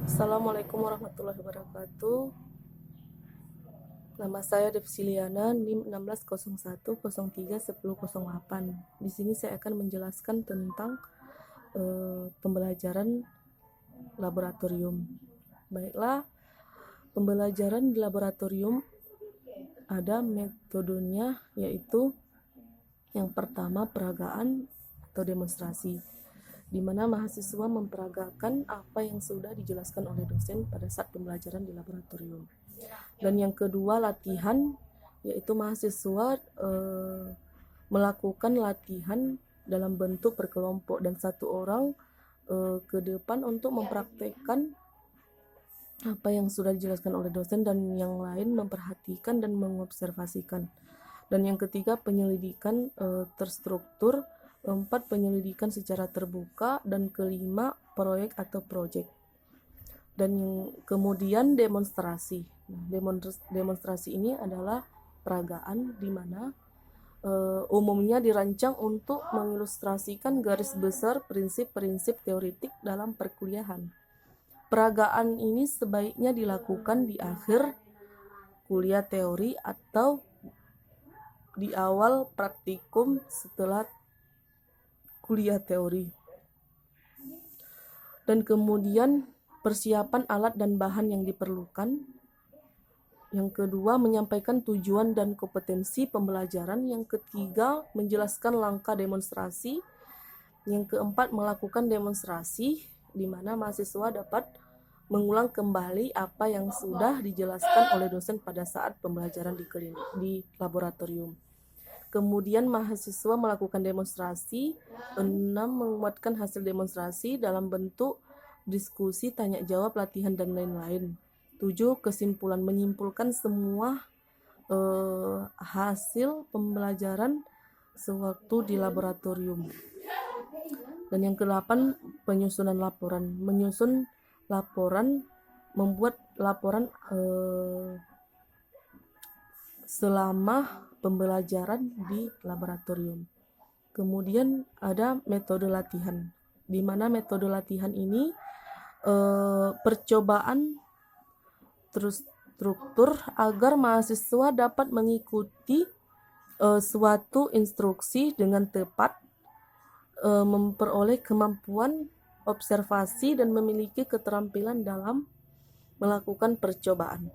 Assalamualaikum warahmatullahi wabarakatuh. Nama saya Devsiliana, NIM 1601031008. Di sini saya akan menjelaskan tentang pembelajaran laboratorium. Baiklah, pembelajaran di laboratorium ada metodenya, yaitu yang pertama peragaan atau demonstrasi, di mana mahasiswa memperagakan apa yang sudah dijelaskan oleh dosen pada saat pembelajaran di laboratorium. Dan yang kedua latihan, yaitu mahasiswa melakukan latihan dalam bentuk berkelompok dan satu orang ke depan untuk mempraktekkan apa yang sudah dijelaskan oleh dosen dan yang lain memperhatikan dan mengobservasikan. Dan yang ketiga penyelidikan terstruktur, keempat penyelidikan secara terbuka, dan kelima proyek atau project. Dan kemudian demonstrasi. Demonstrasi ini adalah peragaan di mana umumnya dirancang untuk mengilustrasikan garis besar prinsip-prinsip teoritik dalam perkuliahan. Peragaan ini sebaiknya dilakukan di akhir kuliah teori atau di awal praktikum setelah kuliah teori. Dan kemudian persiapan alat dan bahan yang diperlukan. Yang kedua, menyampaikan tujuan dan kompetensi pembelajaran. Yang ketiga, menjelaskan langkah demonstrasi. Yang keempat, melakukan demonstrasi, di mana mahasiswa dapat mengulang kembali apa yang sudah dijelaskan oleh dosen pada saat pembelajaran di laboratorium. Kemudian mahasiswa melakukan demonstrasi. 6. Menguatkan hasil demonstrasi dalam bentuk diskusi, tanya jawab, latihan, dan lain-lain. 7. Kesimpulan, menyimpulkan semua hasil pembelajaran sewaktu di laboratorium. Dan yang ke-8, penyusunan laporan. Menyusun laporan, membuat laporan selama pembelajaran di laboratorium. Kemudian ada metode latihan, di mana metode latihan ini percobaan terstruktur agar mahasiswa dapat mengikuti suatu instruksi dengan tepat, memperoleh kemampuan observasi dan memiliki keterampilan dalam melakukan percobaan.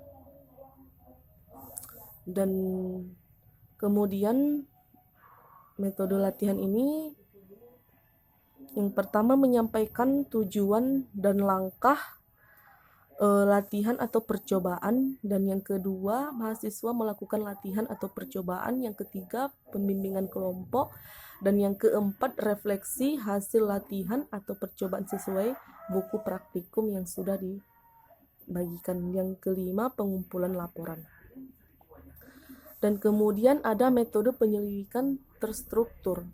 Dan kemudian metode latihan ini yang pertama menyampaikan tujuan dan langkah latihan atau percobaan, dan yang kedua mahasiswa melakukan latihan atau percobaan, yang ketiga pembimbingan kelompok, dan yang keempat refleksi hasil latihan atau percobaan sesuai buku praktikum yang sudah dibagikan, yang kelima pengumpulan laporan. Dan kemudian ada metode penyelidikan terstruktur,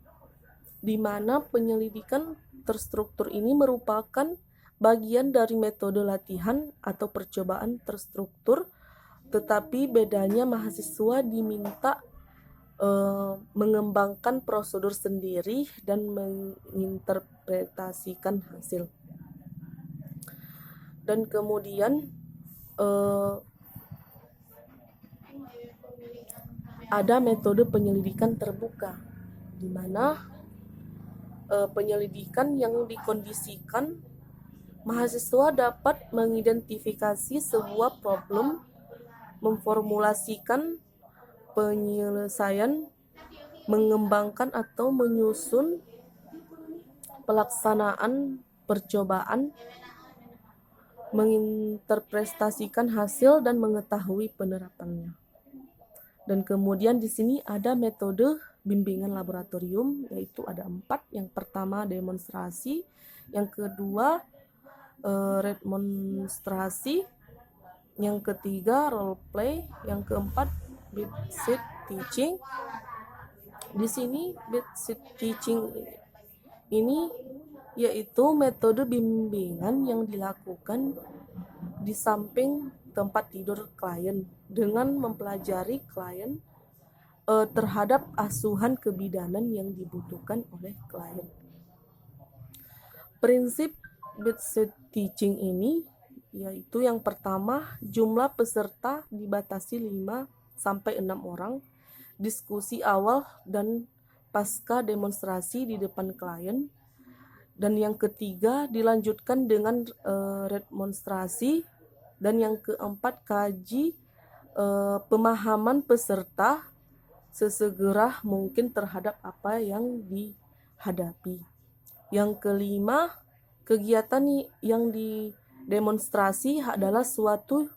di mana penyelidikan terstruktur ini merupakan bagian dari metode latihan atau percobaan terstruktur, tetapi bedanya mahasiswa diminta mengembangkan prosedur sendiri dan menginterpretasikan hasil. Dan kemudian ada metode penyelidikan terbuka, di mana penyelidikan yang dikondisikan mahasiswa dapat mengidentifikasi sebuah problem, memformulasikan penyelesaian, mengembangkan atau menyusun pelaksanaan percobaan, menginterpretasikan hasil, dan mengetahui penerapannya. Dan kemudian di sini ada metode bimbingan laboratorium, yaitu ada 4. Yang pertama demonstrasi, yang kedua remonstrasi, yang ketiga role play, yang keempat beat sheet teaching. Di sini beat sheet teaching ini yaitu metode bimbingan yang dilakukan di samping tempat tidur klien dengan mempelajari klien terhadap asuhan kebidanan yang dibutuhkan oleh klien. Prinsip beat sheet teaching ini yaitu yang pertama, jumlah peserta dibatasi 5 sampai 6 orang, diskusi awal dan pasca demonstrasi di depan klien, dan yang ketiga dilanjutkan dengan demonstrasi, dan yang keempat kaji pemahaman peserta sesegera mungkin terhadap apa yang dihadapi. Yang kelima, kegiatan yang didemonstrasi adalah suatu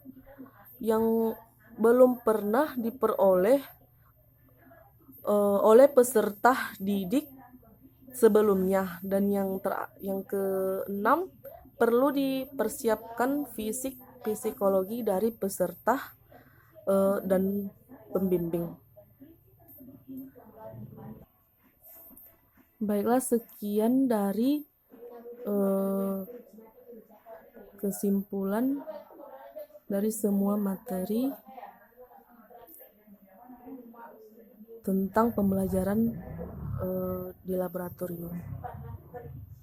yang belum pernah diperoleh oleh peserta didik sebelumnya. Dan yang keenam, perlu dipersiapkan fisik psikologi dari peserta dan pembimbing. Baiklah, sekian dari kesimpulan dari semua materi tentang pembelajaran di laboratorium.